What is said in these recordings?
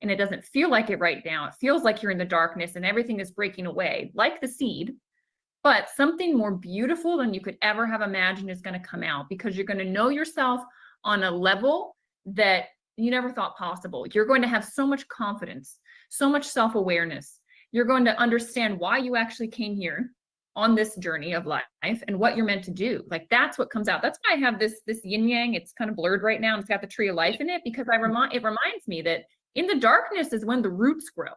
and it doesn't feel like it right now. It feels like you're in the darkness and everything is breaking away, like the seed. But something more beautiful than you could ever have imagined is going to come out, because you're going to know yourself on a level that you never thought possible. You're going to have so much confidence, so much self-awareness. You're going to understand why you actually came here on this journey of life and what you're meant to do. Like, that's what comes out. That's why I have this yin yang. It's kind of blurred right now, and it's got the tree of life in it, because it reminds me that in the darkness is when the roots grow.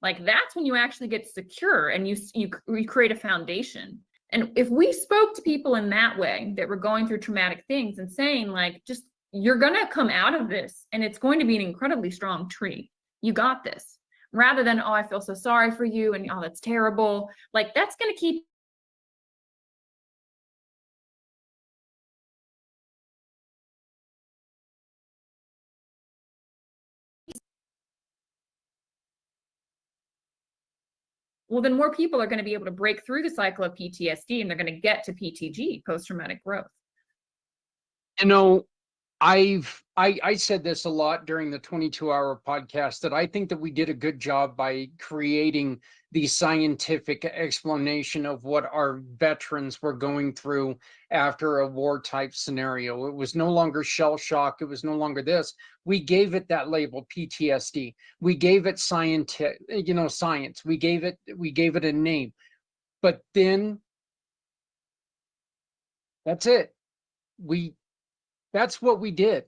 Like, that's when you actually get secure and you create a foundation. And if we spoke to people in that way, that were going through traumatic things, and saying, like, just, you're going to come out of this and it's going to be an incredibly strong tree. You got this. Rather than, oh, I feel so sorry for you, and oh, that's terrible. Like, that's going to keep well, then more people are going to be able to break through the cycle of PTSD, and they're going to get to PTG, post-traumatic growth. You know, I said this a lot during the 22-hour podcast, that I think that we did a good job by creating the scientific explanation of what our veterans were going through after a war type scenario. It was no longer shell shock. It was no longer this. We gave it that label, PTSD. We gave it science. We gave it a name. But then that's it. That's what we did.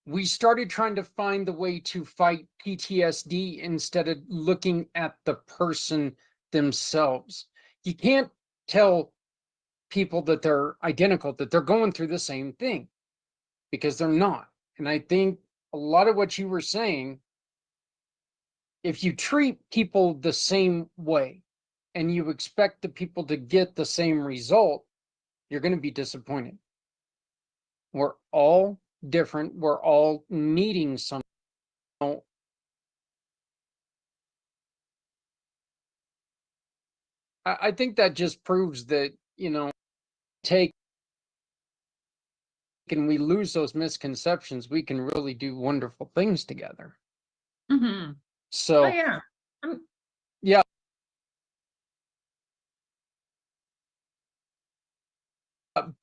We started trying to find the way to fight PTSD instead of looking at the person themselves. You can't tell people that they're identical, that they're going through the same thing, because they're not. And I think a lot of what you were saying, if you treat people the same way and you expect the people to get the same result, you're going to be disappointed. We're all different. We're all needing something. I think that just proves that, take and we lose those misconceptions, we can really do wonderful things together. Mm-hmm. So, oh, yeah. Yeah.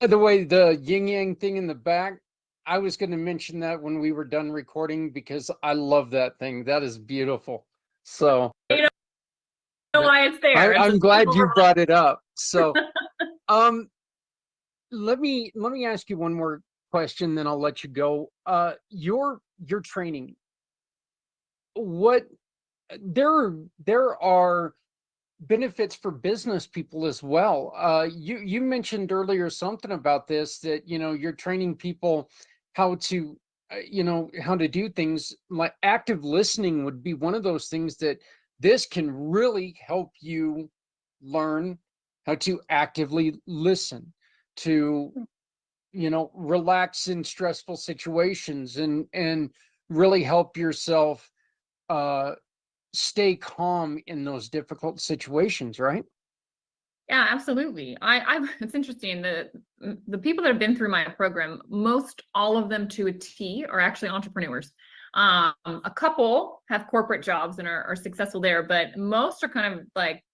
By the way, the yin yang thing in the back, I was going to mention that when we were done recording, because I love that thing. That is beautiful. So, you know why it's there. I'm glad you brought it up. So, let me ask you one more question, then I'll let you go. Your training, there are benefits for business people as well. You mentioned earlier something about this, that you're training people how to how to do things. Like active listening would be one of those things that this can really help you learn how to actively listen, to relax in stressful situations, and really help yourself stay calm in those difficult situations, right? Yeah, absolutely. It's interesting, the people that have been through my program, most all of them to a T are actually entrepreneurs. A couple have corporate jobs and are successful there, but most are kind of like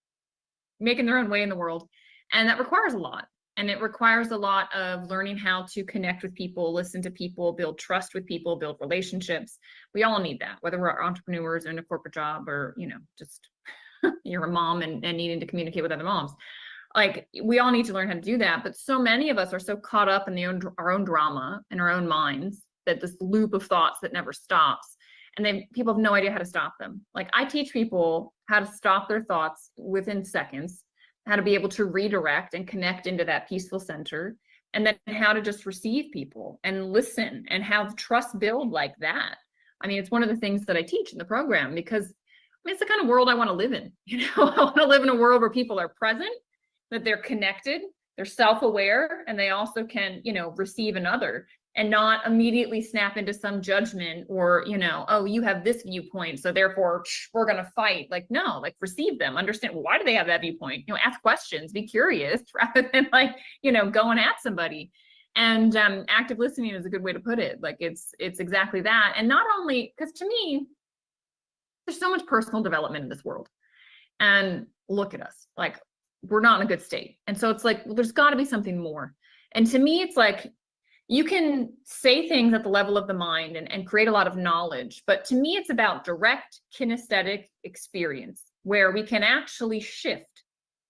making their own way in the world. And that requires a lot. And it requires a lot of learning how to connect with people, listen to people, build trust with people, build relationships. We all need that, whether we're entrepreneurs in a corporate job, or, just you're a mom and needing to communicate with other moms. Like, we all need to learn how to do that. But so many of us are so caught up in our own drama in our own minds, that this loop of thoughts that never stops. And then people have no idea how to stop them. Like, I teach people how to stop their thoughts within seconds, how to be able to redirect and connect into that peaceful center, and then how to just receive people and listen and have trust build like that. I mean, it's one of the things that I teach in the program, because it's the kind of world I want to live in. I want to live in a world where people are present, that they're connected, they're self-aware, and they also can, receive another, and not immediately snap into some judgment, or, oh, you have this viewpoint, so therefore we're going to fight. Like, no, like, receive them, understand, why do they have that viewpoint? Ask questions, be curious, rather than going at somebody. And active listening is a good way to put it. Like, it's exactly that. And not only, because to me, there's so much personal development in this world. And look at us, like, we're not in a good state. And so it's like, well, there's got to be something more. And to me, it's like, you can say things at the level of the mind and create a lot of knowledge. But to me, it's about direct kinesthetic experience where we can actually shift,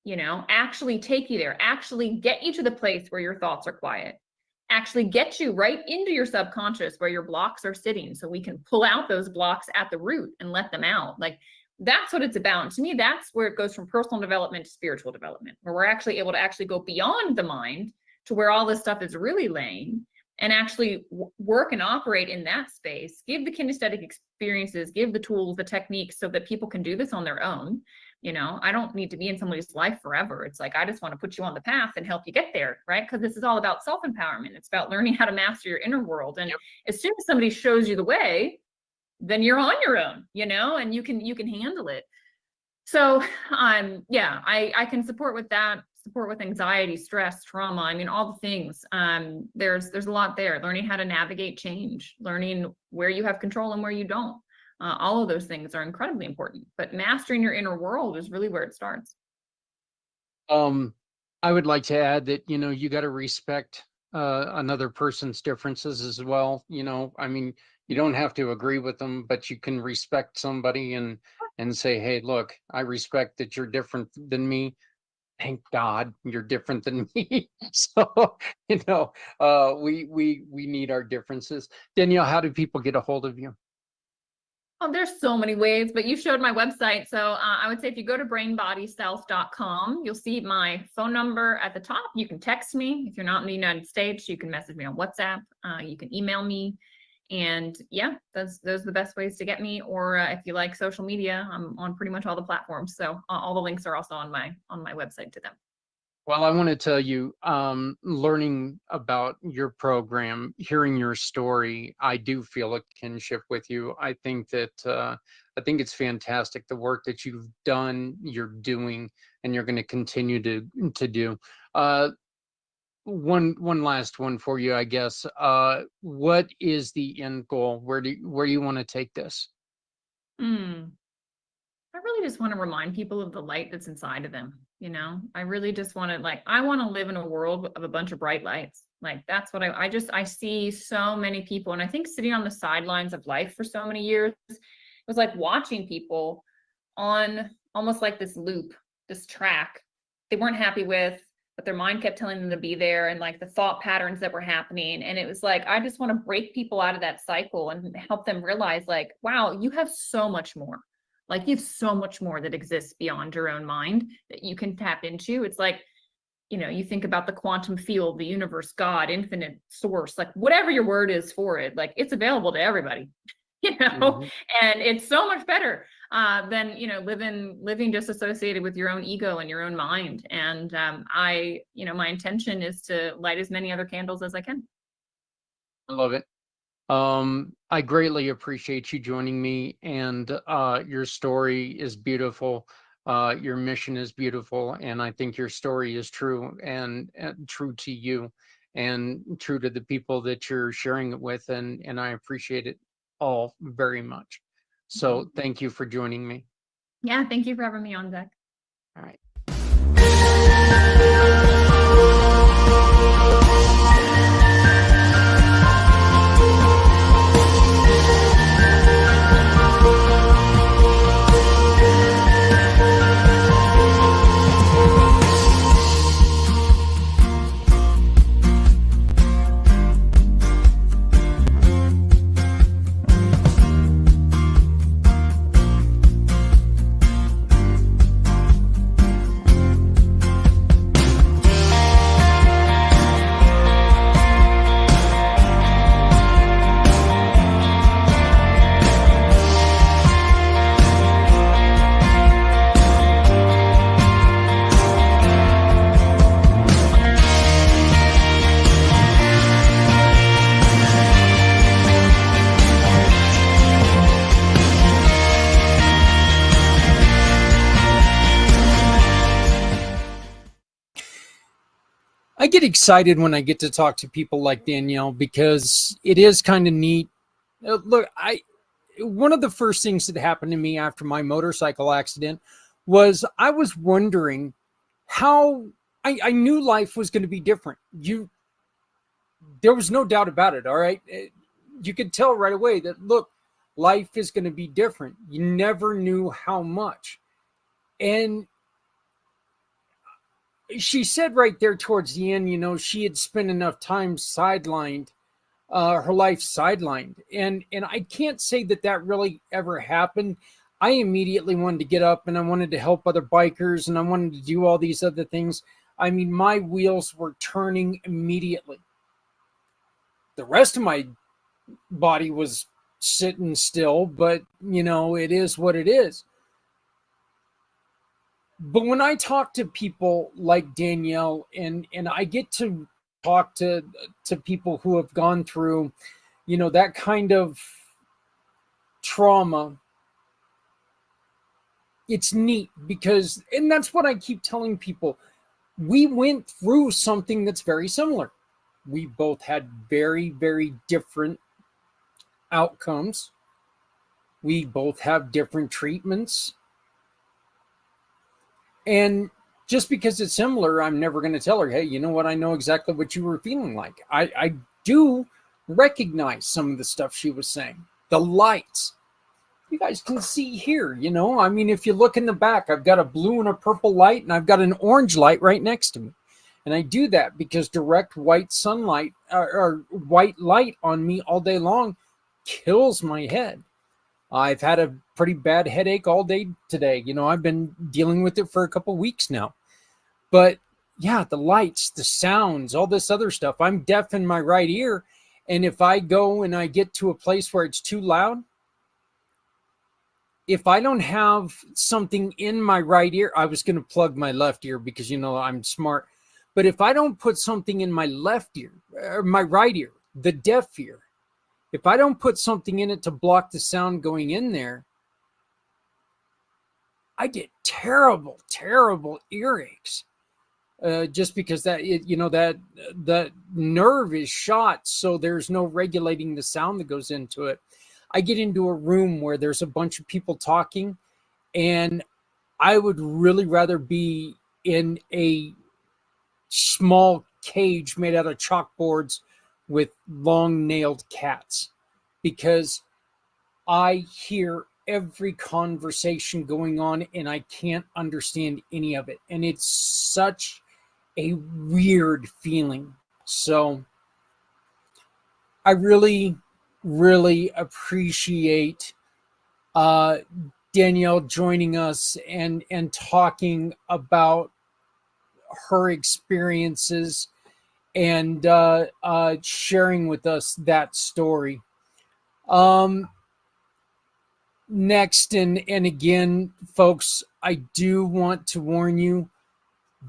you know, actually take you there, actually get you to the place where your thoughts are quiet, actually get you right into your subconscious where your blocks are sitting, so we can pull out those blocks at the root and let them out. Like, that's what it's about. And to me, that's where it goes from personal development to spiritual development, where we're actually able to actually go beyond the mind to where all this stuff is really laying, and actually work and operate in that space, give the kinesthetic experiences, give the tools, the techniques, so that people can do this on their own. You know, I don't need to be in somebody's life forever. It's like, I just want to put you on the path and help you get there, right? Because this is all about self-empowerment. It's about learning how to master your inner world. And as soon as somebody shows you the way, then you're on your own, you know, and you can handle it. So yeah, I can support with that, support with anxiety, stress, trauma. I mean, all the things. There's a lot there. Learning how to navigate change, learning where you have control and where you don't. All of those things are incredibly important, but mastering your inner world is really where it starts. I would like to add that, you know, you got to respect another person's differences as well. You know, I mean, you don't have to agree with them, but you can respect somebody and say, hey, look, I respect that you're different than me. Thank God you're different than me. So, you know, we need our differences. Danielle, how do people get a hold of you? Oh, there's so many ways, but you showed my website. So I would say if you go to brainbodyself.com, you'll see my phone number at the top. You can text me. If you're not in the United States, you can message me on WhatsApp. You can email me. And yeah, those are the best ways to get me. Or if you like social media, I'm on pretty much all the platforms. So all the links are also on my website to them. Well, I want to tell you, learning about your program, hearing your story, I do feel a kinship with you. I think it's fantastic, the work that you've done, you're doing, and you're going to continue to do. One last one for you, I guess. What is the end goal? Where do you want to take this? I really just want to remind people of the light that's inside of them. You know, I really just want to, like, I want to live in a world of a bunch of bright lights. Like, that's what I see so many people. And I think sitting on the sidelines of life for so many years, it was like watching people on almost like this loop, this track they weren't happy with, but their mind kept telling them to be there, and like the thought patterns that were happening. And it was like, I just want to break people out of that cycle and help them realize, like, wow, you have so much more. Like, you have so much more that exists beyond your own mind that you can tap into. It's like, you know, you think about the quantum field, the universe, God, infinite source, like whatever your word is for it, like it's available to everybody, you know, and it's so much better than, you know, living just associated with your own ego and your own mind. And you know, my intention is to light as many other candles as I can. I love it. I greatly appreciate you joining me, and your story is beautiful. Your mission is beautiful, and I think your story is true and true to you and true to the people that you're sharing it with, and I appreciate it all very much. So thank you for joining me. Yeah, thank you for having me on, Zach. All right. I get excited when I get to talk to people like Danielle, because it is kind of neat. Look, one of the first things that happened to me after my motorcycle accident was I was wondering how I knew life was going to be different. There was no doubt about it. All right. You could tell right away that, look, life is going to be different. You never knew how much. And she said right there towards the end, she had spent enough time sidelined, her life sidelined. And I can't say that really ever happened. I immediately wanted to get up and I wanted to help other bikers and I wanted to do all these other things. I mean, my wheels were turning immediately. The rest of my body was sitting still, but it is what it is. But when I talk to people like Danielle and I get to talk to people who have gone through, that kind of trauma, it's neat because, and that's what I keep telling people, we went through something that's very similar. We both had very, very different outcomes. We both have different treatments. And just because it's similar, I'm never going to tell her, hey, you know what? I know exactly what you were feeling like. I do recognize some of the stuff she was saying. The lights. You guys can see here, I mean, if you look in the back, I've got a blue and a purple light, and I've got an orange light right next to me. And I do that because direct white sunlight or white light on me all day long kills my head. I've had a pretty bad headache all day today. I've been dealing with it for a couple weeks now. But yeah, the lights, the sounds, all this other stuff. I'm deaf in my right ear. And if I go and I get to a place where it's too loud, if I don't have something in my right ear, I was going to plug my left ear because, I'm smart. But if I don't put something in my left ear or my right ear, the deaf ear, if I don't put something in it to block the sound going in there, I get terrible, terrible earaches. Just because that nerve is shot, so there's no regulating the sound that goes into it. I get into a room where there's a bunch of people talking, and I would really rather be in a small cage made out of chalkboards with long-nailed cats, because I hear every conversation going on and I can't understand any of it. And it's such a weird feeling. So I really, really appreciate Danielle joining us and talking about her experiences and sharing with us that story. Next, and again, folks, I do want to warn you,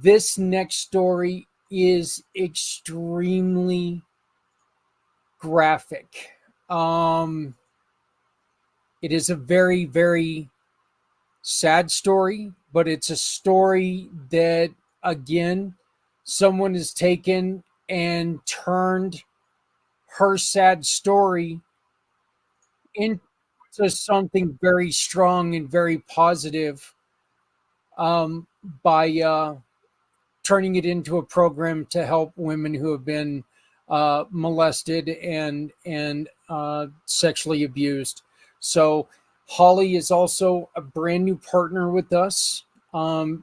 this next story is extremely graphic. It is a very, very sad story, but it's a story that, again, someone has taken and turned her sad story into something very strong and very positive by turning it into a program to help women who have been molested and sexually abused. So Holly is also a brand new partner with us.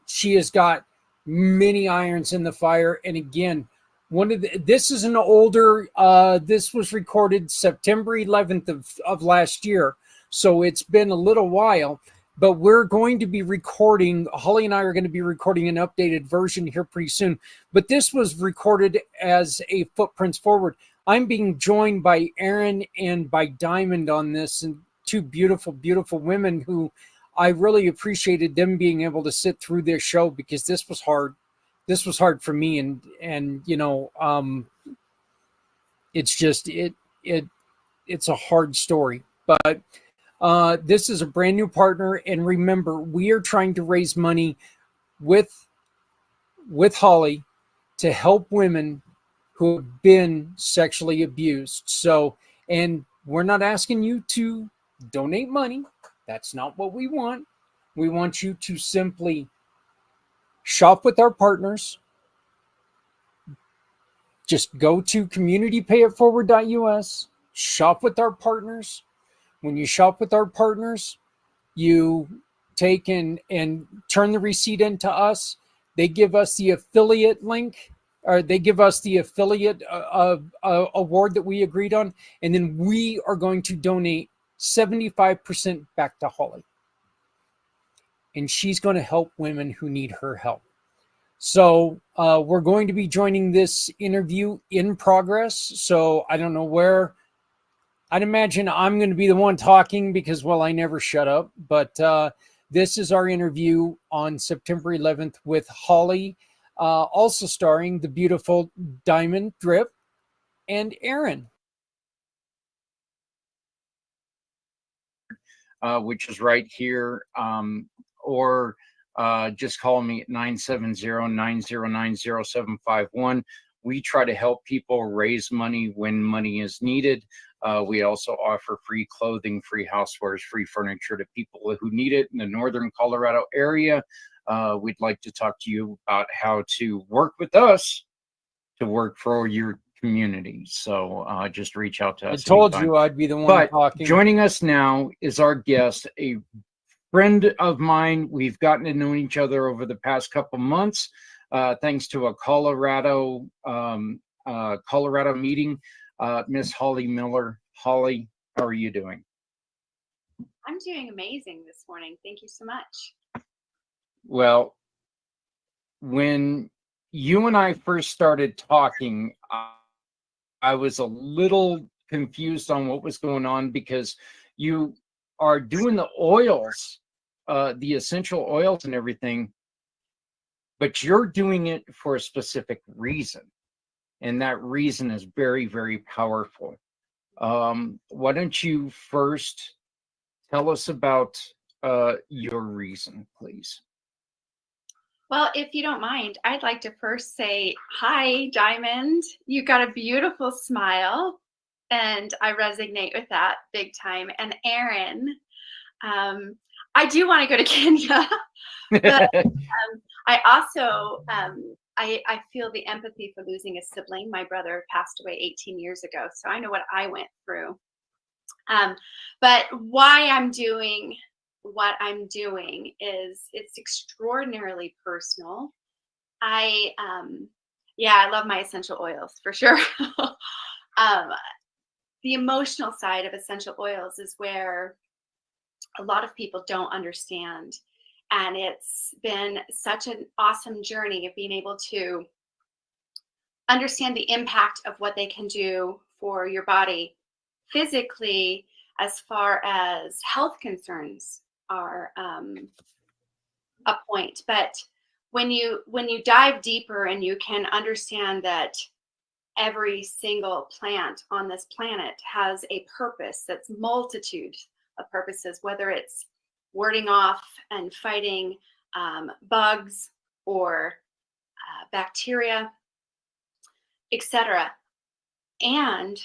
She has got many irons in the fire. And again, this is an older, this was recorded September 11th of last year. So it's been a little while, but we're going to be recording, Holly and I are going to be recording an updated version here pretty soon. But this was recorded as a Footprints Forward. I'm being joined by Aaron and by Diamond on this, and two beautiful, beautiful women who I really appreciated them being able to sit through this show, because this was hard. This was hard for me. And it's just, it's a hard story, but this is a brand new partner. And remember, we are trying to raise money with Holly to help women who have been sexually abused. So, and we're not asking you to donate money. That's not what we want. We want you to simply shop with our partners. Just go to communitypayitforward.us, shop with our partners. When you shop with our partners, you take and turn the receipt into us. They give us the affiliate link, or they give us the affiliate award that we agreed on, and then we are going to donate 75% back to Holly. And she's going to help women who need her help. So we're going to be joining this interview in progress. So I don't know where. I'd imagine I'm going to be the one talking because, well, I never shut up. But this is our interview on September 11th with Holly, also starring the beautiful Diamond Drip and Aaron. Which is right here, or just call me at 970-909-0751. We try to help people raise money when money is needed. We also offer free clothing, free housewares, free furniture to people who need it in the northern Colorado area. We'd like to talk to you about how to work with us to work for your community. So just reach out to us. I told you I'd be the one talking. Joining us now is our guest, a friend of mine. We've gotten to know each other over the past couple months, thanks to a Colorado meeting. Miss Holly Miller. Holly, how are you doing? I'm doing amazing this morning. Thank you so much. Well, when you and I first started talking, I was a little confused on what was going on because you are doing the oils, the essential oils and everything, but you're doing it for a specific reason. And that reason is very, very powerful. Why don't you first tell us about your reason, please? Well, if you don't mind, I'd like to first say, hi, Diamond. You got a beautiful smile, and I resonate with that big time. And Aaron, I do want to go to Kenya, but I also, I feel the empathy for losing a sibling. My brother passed away 18 years ago, so I know what I went through. But why I'm doing what I'm doing is it's extraordinarily personal. I love my essential oils for sure. The emotional side of essential oils is where a lot of people don't understand. And it's been such an awesome journey of being able to understand the impact of what they can do for your body physically, as far as health concerns are a point. But when you dive deeper and you can understand that every single plant on this planet has a purpose, that's multitude of purposes, whether it's warding off and fighting bugs or bacteria, etc. And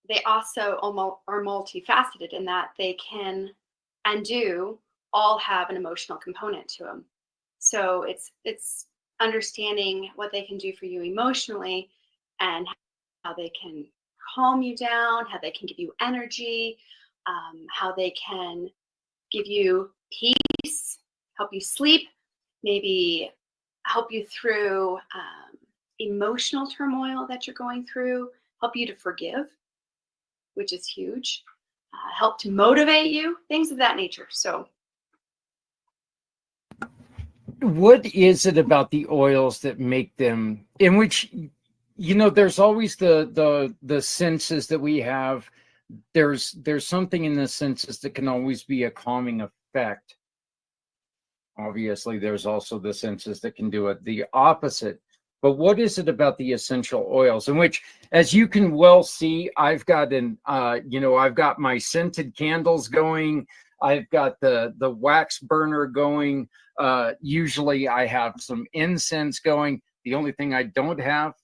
they also are multifaceted in that they can and do all have an emotional component to them. So it's understanding what they can do for you emotionally and how they can calm you down, how they can give you energy, how they can give you peace, help you sleep, maybe help you through emotional turmoil that you're going through, help you to forgive, which is huge, help to motivate you, things of that nature. So what is it about the oils that make them, in which, you know, there's always the senses that we have. There's something in the senses that can always be a calming effect. Obviously, there's also the senses that can do it the opposite. But what is it about the essential oils, in which, as you can well see, I've got I've got my scented candles going. I've got the wax burner going. Usually I have some incense going. The only thing I don't have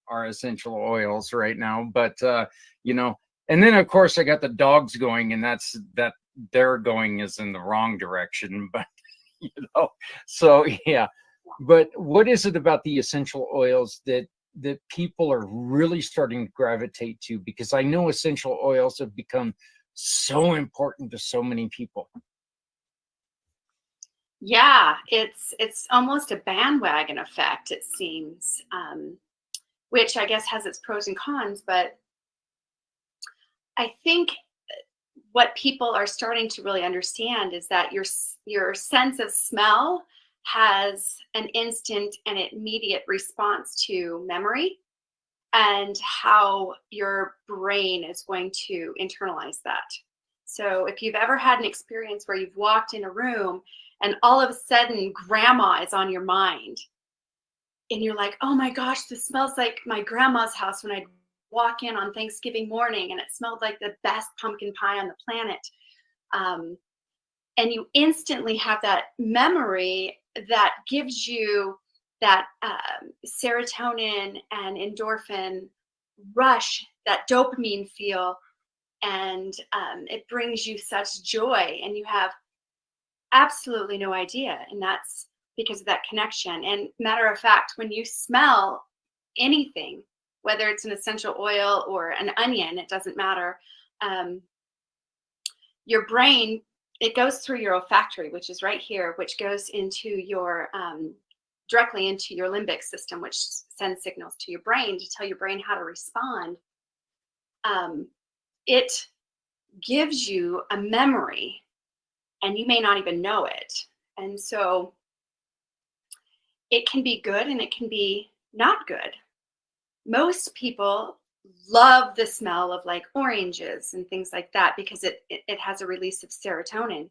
are essential oils right now, but and then of course I got the dogs going, and that they're going is in the wrong direction, but so yeah. But what is it about the essential oils that people are really starting to gravitate to? Because I know essential oils have become so important to so many people. Yeah, it's almost a bandwagon effect, it seems, which I guess has its pros and cons. But I think what people are starting to really understand is that your sense of smell has an instant and immediate response to memory, and how your brain is going to internalize that. So if you've ever had an experience where you've walked in a room and all of a sudden grandma is on your mind, and you're like, oh my gosh, this smells like my grandma's house when I'd walk in on Thanksgiving morning, and it smelled like the best pumpkin pie on the planet. And you instantly have that memory that gives you that serotonin and endorphin rush, that dopamine feel, and it brings you such joy, and you have absolutely no idea. And that's because of that connection. And matter of fact, when you smell anything, whether it's an essential oil or an onion, it doesn't matter. Your brain, it goes through your olfactory, which is right here, which goes into your directly into your limbic system, which sends signals to your brain to tell your brain how to respond. It gives you a memory, and you may not even know it. And so it can be good and it can be not good. Most people love the smell of like oranges and things like that because it has a release of serotonin.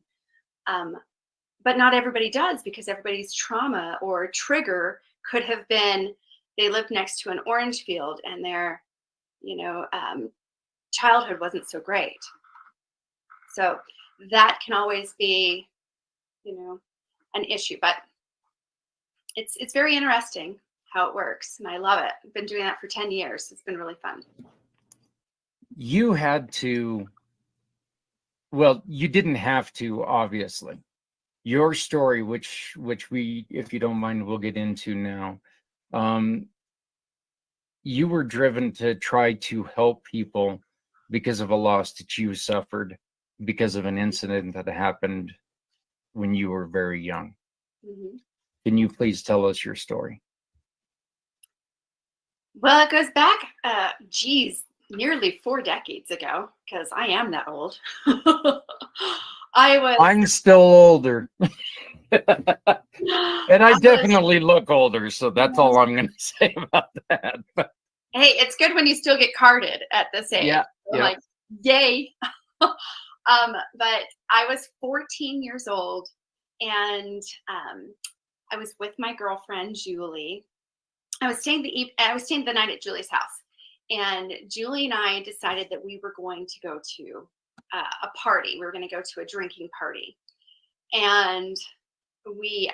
But not everybody does, because everybody's trauma or trigger could have been they lived next to an orange field and their, childhood wasn't so great. So that can always be, an issue. But it's very interesting how it works, and I love it. I've been doing that for 10 years. It's been really fun. You had to, well, you didn't have to, obviously. Your story, which we, if you don't mind, we'll get into now. You were driven to try to help people because of a loss that you suffered because of an incident that happened when you were very young. Mm-hmm. Can you please tell us your story? Well, it goes back, nearly 4 decades ago, because I am that old. I'm still older. And I definitely look older, so that's all I'm going to say about that. But hey, it's good when you still get carded at this age. Yeah, yeah. Like, yay. But I was 14 years old, and I was with my girlfriend, Julie. I was staying the night at Julie's house, and Julie and I decided that we were going to go to a party. We were going to go to a drinking party, and we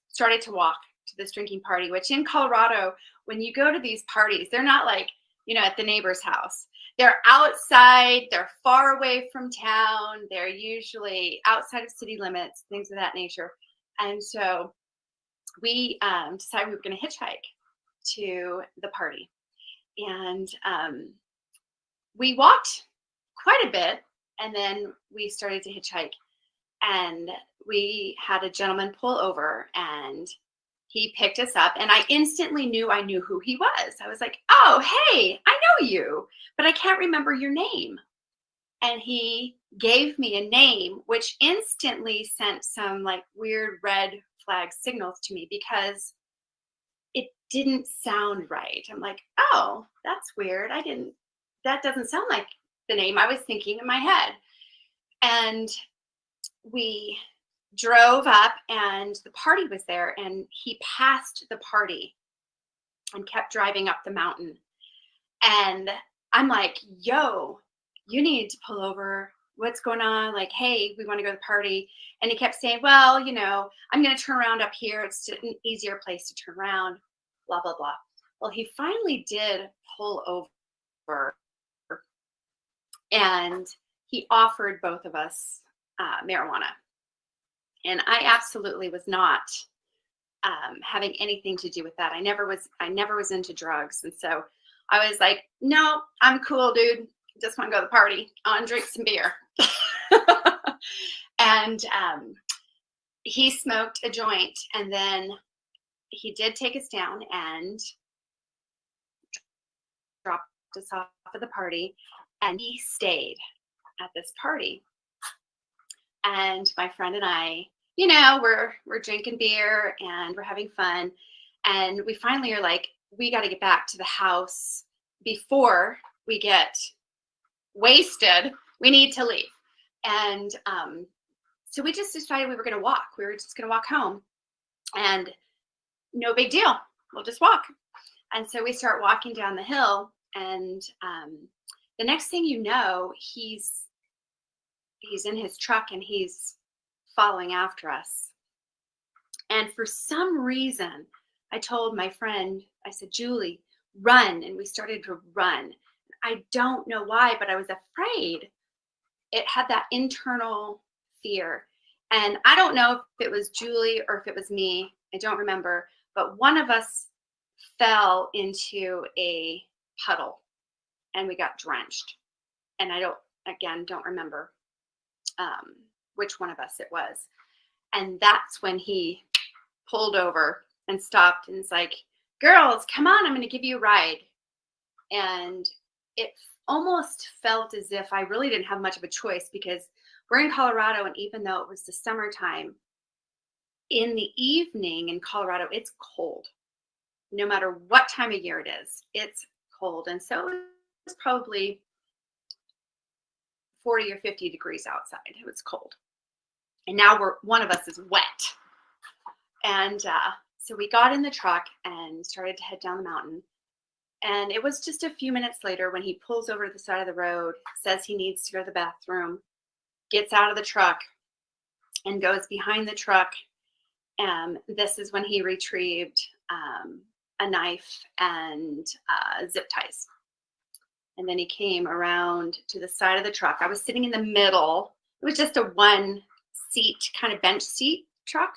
started to walk to this drinking party, which in Colorado, when you go to these parties, they're not like, at the neighbor's house. They're outside, they're far away from town, they're usually outside of city limits, things of that nature. And so we decided we were going to hitchhike to the party. And we walked quite a bit, and then we started to hitchhike. And we had a gentleman pull over, and he picked us up, and I instantly knew I knew who he was. I was like, oh, hey, I know you, but I can't remember your name. And he gave me a name, which instantly sent some like weird red flag signals to me, because it didn't sound right. I'm like, oh, that's weird. That doesn't sound like the name I was thinking in my head. And we drove up, and the party was there, and he passed the party and kept driving up the mountain. And I'm like, yo, you need to pull over. What's going on? Like, hey, we want to go to the party. And he kept saying, well, I'm going to turn around up here. It's an easier place to turn around, blah, blah, blah. Well, he finally did pull over, and he offered both of us marijuana. And I absolutely was not having anything to do with that. I never was into drugs. And so I was like, no, I'm cool, dude. Just want to go to the party. I want to drink some beer. And he smoked a joint, and then he did take us down and dropped us off at the party, and he stayed at this party. And my friend and I, we're drinking beer and we're having fun. And we finally are like, we got to get back to the house before we get wasted. We need to leave. And so we just decided we were going to walk. We were just going to walk home. And no big deal. We'll just walk. And so we start walking down the hill. And the next thing you know, he's in his truck and he's following after us. And for some reason, I told my friend, I said, Julie, run. And we started to run. I don't know why, but I was afraid. It had that internal fear. And I don't know if it was Julie or if it was me. I don't remember. But one of us fell into a puddle and we got drenched. And I don't remember which one of us it was. And that's when he pulled over and stopped and was like, girls, come on, I'm going to give you a ride. And it almost felt as if I really didn't have much of a choice, because we're in Colorado, and even though it was the summertime, in the evening in Colorado, it's cold. No matter what time of year it is, it's cold. And so it was probably 40 or 50 degrees outside. It was cold. And now one of us is wet. And so we got in the truck and started to head down the mountain. And it was just a few minutes later when he pulls over to the side of the road, says he needs to go to the bathroom, gets out of the truck and goes behind the truck. This is when he retrieved a knife and zip ties. And then he came around to the side of the truck. I was sitting in the middle. It was just a one seat kind of bench seat truck.